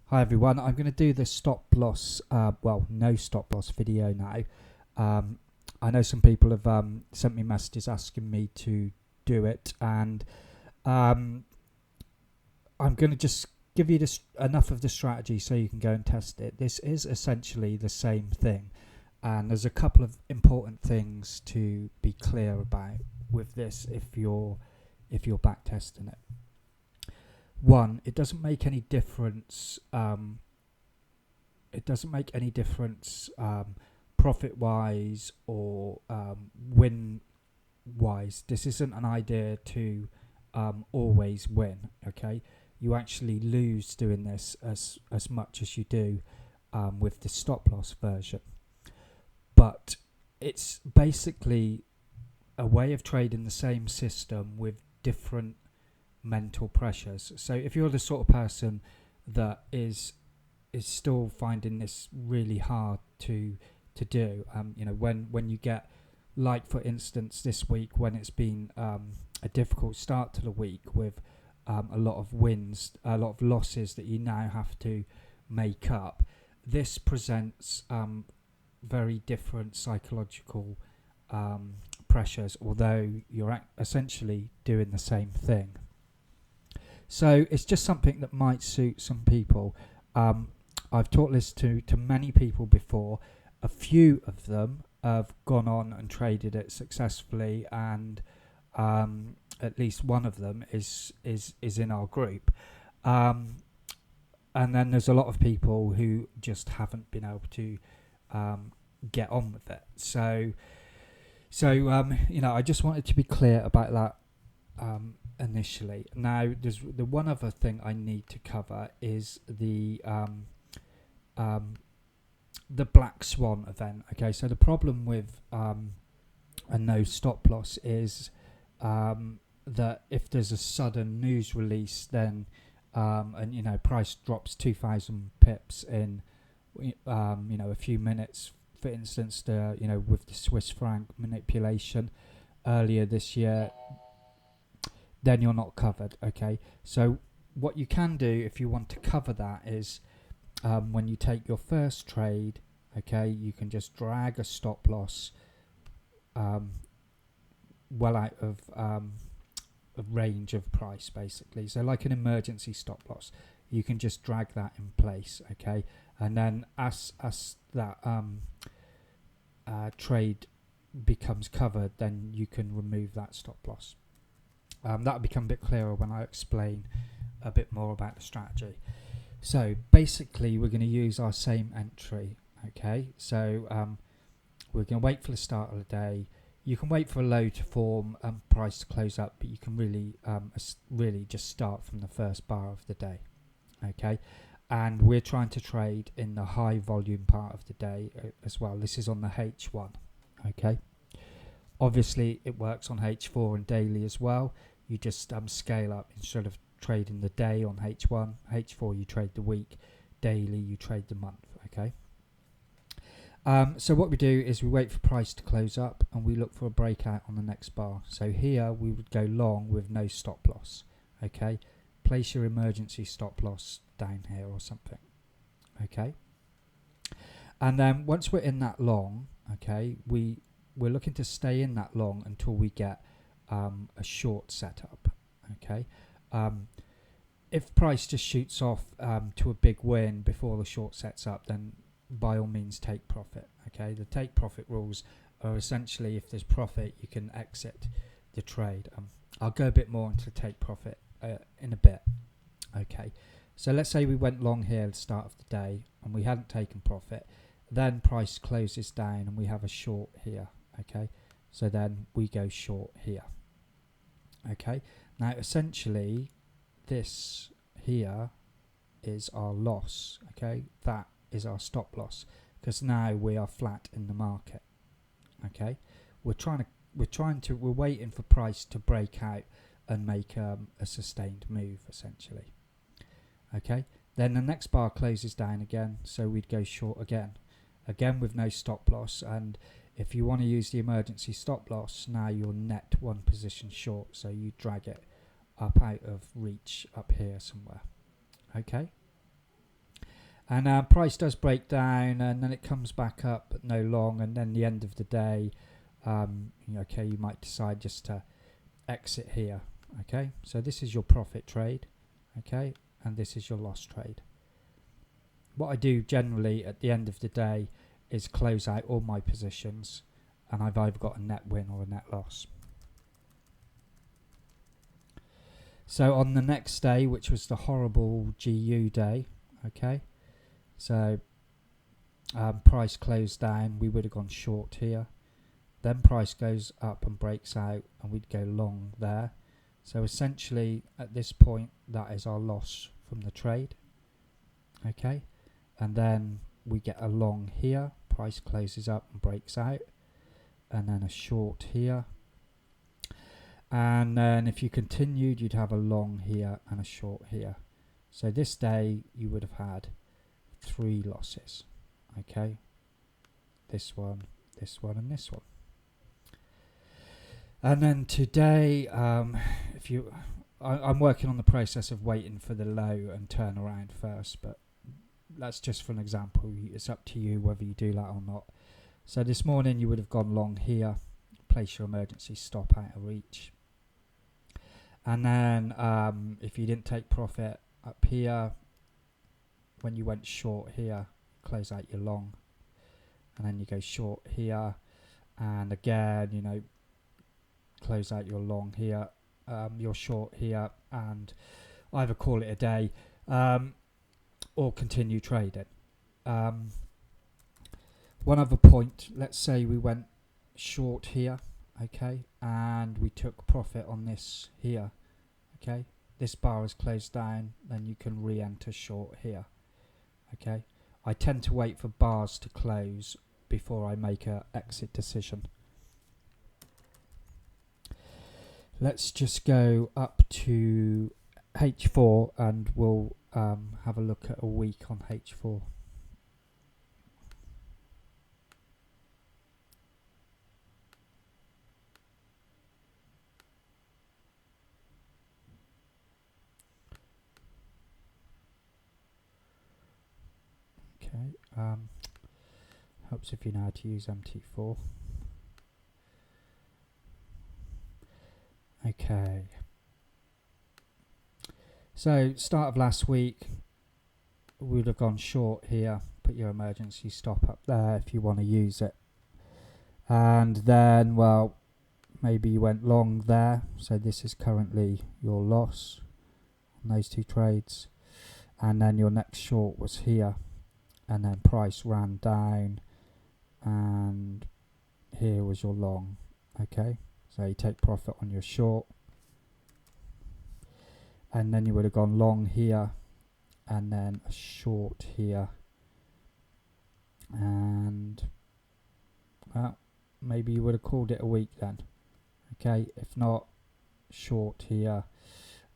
Hi everyone, I'm going to do the stop loss, no stop loss video now. I know some people have sent me messages asking me to do it, and I'm going to just give you enough of the strategy so you can go and test it. This is essentially the same thing, and there's a couple of important things to be clear about with this if you're back testing it. One, it doesn't make any difference. Profit-wise or win-wise. This isn't an idea to always win. Okay, you actually lose doing this as much as you do with the stop loss version. But it's basically a way of trading the same system with different mental pressures. So if you're the sort of person that is still finding this really hard to do, when you get, like for instance this week, when it's been a difficult start to the week with a lot of wins, a lot of losses that you now have to make up, this presents very different psychological pressures, although you're essentially doing the same thing. So it's just something that might suit some people. I've taught this to many people before. A few of them have gone on and traded it successfully, and at least one of them is in our group. And then there's a lot of people who just haven't been able to get on with it. So I just wanted to be clear about that initially. Now, there's the one other thing I need to cover is the black swan event. Okay, so the problem with a no stop loss is that if there's a sudden news release, then price drops 2,000 pips in a few minutes. For instance, with the Swiss franc manipulation earlier this year, then you're not covered. Okay, so what you can do if you want to cover that is when you take your first trade, okay, you can just drag a stop loss well out of a range of price, basically. So like an emergency stop loss, you can just drag that in place, okay, and then as that trade becomes covered, then you can remove that stop loss. That'll become a bit clearer when I explain a bit more about the strategy. So basically we're going to use our same entry. Okay, so we're going to wait for the start of the day. You can wait for a low to form and price to close up, but you can really just start from the first bar of the day. Okay, and we're trying to trade in the high volume part of the day as well. This is on the H1. Okay, obviously it works on H4 and daily as well. You just scale up. Instead of trading the day on H1, H4 you trade the week, daily you trade the month. Okay. So what we do is we wait for price to close up and we look for a breakout on the next bar. So here we would go long with no stop loss. Okay, place your emergency stop loss down here or something. Okay, and then once we're in that long, okay, we're looking to stay in that long until we get a short setup. Okay, if price just shoots off to a big win before the short sets up, then by all means take profit. Okay, the take profit rules are essentially, if there's profit you can exit the trade. I'll go a bit more into take profit in a bit. Okay, so let's say we went long here at the start of the day and we hadn't taken profit, then price closes down and we have a short here. Okay, so then we go short here. Okay, now essentially this here is our loss. Okay, that is our stop loss, because now we are flat in the market. Okay, we're waiting for price to break out and make a sustained move essentially. Okay, then the next bar closes down again, so we'd go short again with no stop loss. And if you want to use the emergency stop loss, now you're net one position short, so you drag it up out of reach up here somewhere. Okay, And price does break down, and then it comes back up, but no long. And then the end of the day, you might decide just to exit here. Okay, so this is your profit trade. Okay, and this is your loss trade. What I do generally at the end of the day is close out all my positions, and I've either got a net win or a net loss. So on the next day, which was the horrible GU day, okay, so price closed down, we would have gone short here. Then price goes up and breaks out, and we'd go long there. So essentially at this point, that is our loss from the trade. Okay, and then we get a long here, price closes up and breaks out, and then a short here. And then if you continued, you'd have a long here and a short here. So this day you would have had 3 losses. Okay, this one, and this one. And then today, I'm working on the process of waiting for the low and turn around first, but that's just for an example. It's up to you whether you do that or not. So this morning you would have gone long here, place your emergency stop out of reach. And then if you didn't take profit up here, when you went short here, close out your long. And then you go short here, and again, close out your long here, your short here, and either call it a day or continue trading. One other point, let's say we went short here, okay, and we took profit on this here, okay, this bar is closed down, then you can re-enter short here, okay. I tend to wait for bars to close before I make a exit decision. Let's just go up to H4 and we'll have a look at a week on H4. Okay, helps if you know how to use MT4. Okay, so start of last week, we would have gone short here, put your emergency stop up there if you want to use it. And then, well, maybe you went long there, so this is currently your loss on those 2 trades. And then your next short was here, and then price ran down, and here was your long, okay. So you take profit on your short, and then you would have gone long here, and then a short here, and well, maybe you would have called it a week then, okay. If not, short here,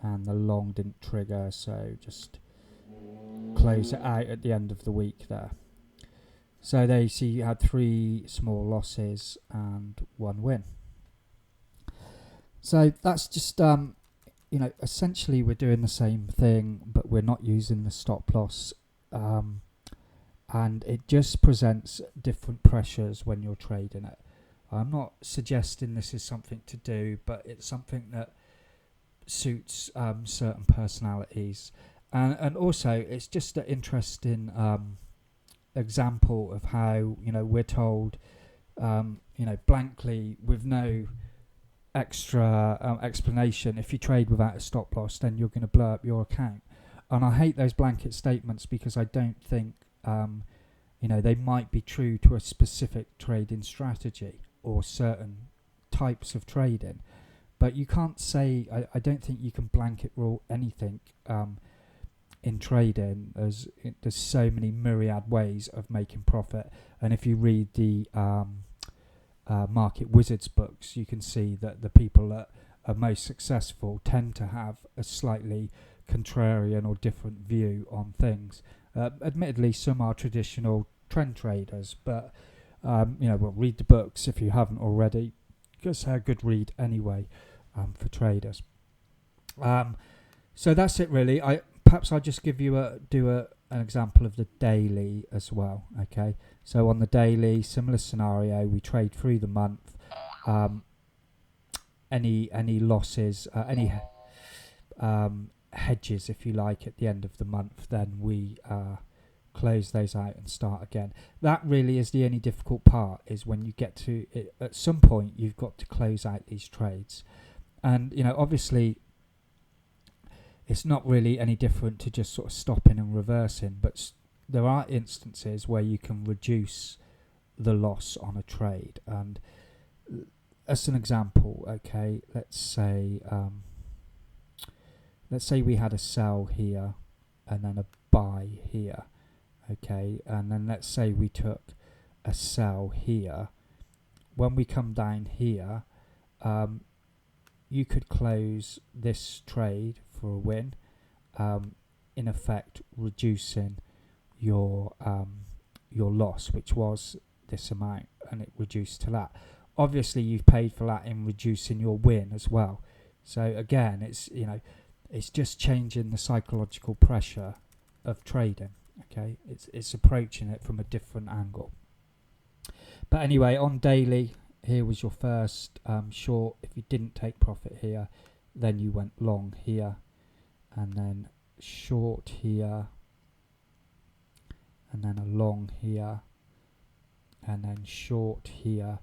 and the long didn't trigger, so just close it out at the end of the week there. So there you see you had 3 small losses and 1 win. So that's just, essentially we're doing the same thing, but we're not using the stop loss. And it just presents different pressures when you're trading it. I'm not suggesting this is something to do, but it's something that suits certain personalities. And also, it's just an interesting example of how, we're told, blankly with no extra explanation, if you trade without a stop loss, then you're going to blow up your account. And I hate those blanket statements because I don't think, they might be true to a specific trading strategy or certain types of trading. But you can't say, I don't think you can blanket rule anything in trading. There's so many myriad ways of making profit. And if you read the Market Wizards books, you can see that the people that are most successful tend to have a slightly contrarian or different view on things. Admittedly, some are traditional trend traders, but read the books if you haven't already, because they're a good read anyway for traders. So that's it really. Perhaps I'll just give you do an example of the daily as well. Okay, so on the daily, similar scenario, we trade through the month. Any losses, any hedges, if you like, at the end of the month, then we close those out and start again. That really is the only difficult part, is when you get to it, at some point you've got to close out these trades. And obviously it's not really any different to just sort of stopping and reversing, but there are instances where you can reduce the loss on a trade. And as an example, okay, let's say we had a sell here and then a buy here, okay, and then let's say we took a sell here. When we come down here, you could close this trade for a win, in effect reducing your loss, which was this amount, and it reduced to that. Obviously you've paid for that in reducing your win as well. So again, it's just changing the psychological pressure of trading. Okay, it's approaching it from a different angle. But anyway, on daily, here was your first short. If you didn't take profit here, then you went long here, and then short here, and then a long here, and then short here,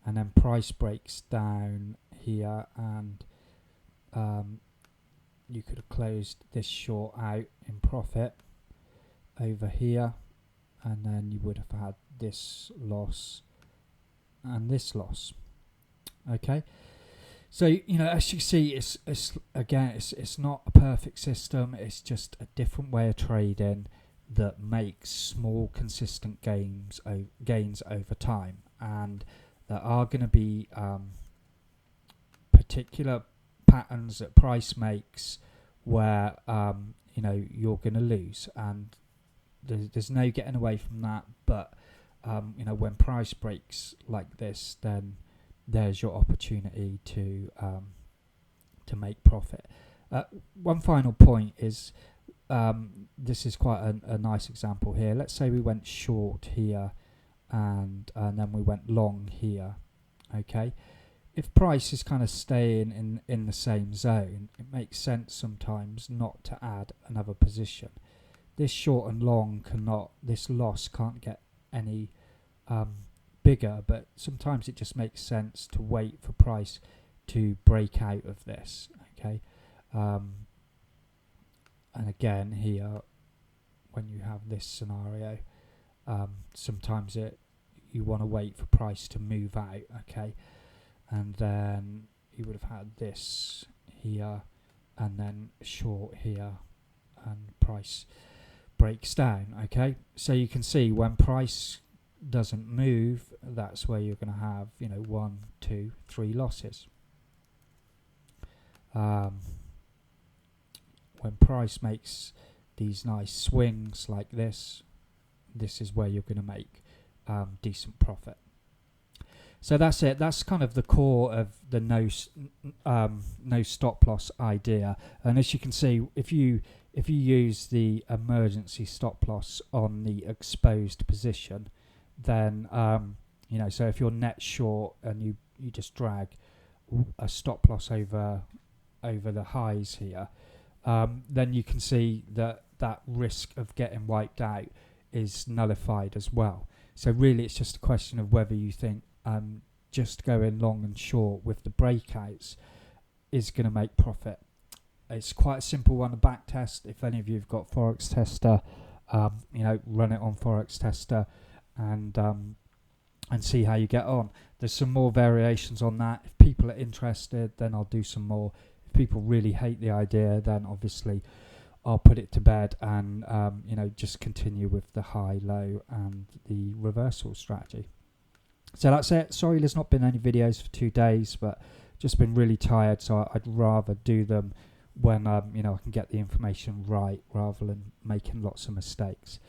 and then price breaks down here, and you could have closed this short out in profit over here, and then you would have had this loss and this loss. Okay, so as you see, it's not a perfect system. It's just a different way of trading that makes small consistent gains over time. And there are going to be particular patterns that price makes where you're going to lose, and there's no getting away from that. But when price breaks like this, then there's your opportunity to make profit. One final point is, this is quite a nice example here. Let's say we went short here and then we went long here. Okay, if price is kind of staying in the same zone, it makes sense sometimes not to add another position. This short and long this loss can't get any bigger, but sometimes it just makes sense to wait for price to break out of this. Okay, and again here, when you have this scenario, sometimes you want to wait for price to move out. Okay, and then you would have had this here, and then short here, and price breaks down. Okay, so you can see when price doesn't move, that's where you're going to have 1, 2, 3 losses. When price makes these nice swings like this is where you're going to make decent profit. So that's it. That's kind of the core of the no stop loss idea. And as you can see, if you use the emergency stop loss on the exposed position, then so if you're net short and you just drag a stop loss over the highs here, then you can see that risk of getting wiped out is nullified as well. So really it's just a question of whether you think just going long and short with the breakouts is going to make profit. It's quite a simple one, a back test. If any of you have got Forex Tester, run it on Forex Tester and see how you get on. There's some more variations on that. If people are interested, then I'll do some more. If people really hate the idea, then obviously I'll put it to bed and just continue with the high, low and the reversal strategy. So that's it. Sorry there's not been any videos for 2 days, but just been really tired, so I'd rather do them when I can get the information right rather than making lots of mistakes.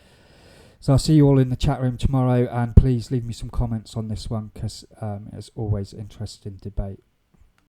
So I'll see you all in the chat room tomorrow, and please leave me some comments on this one because it's always interesting debate.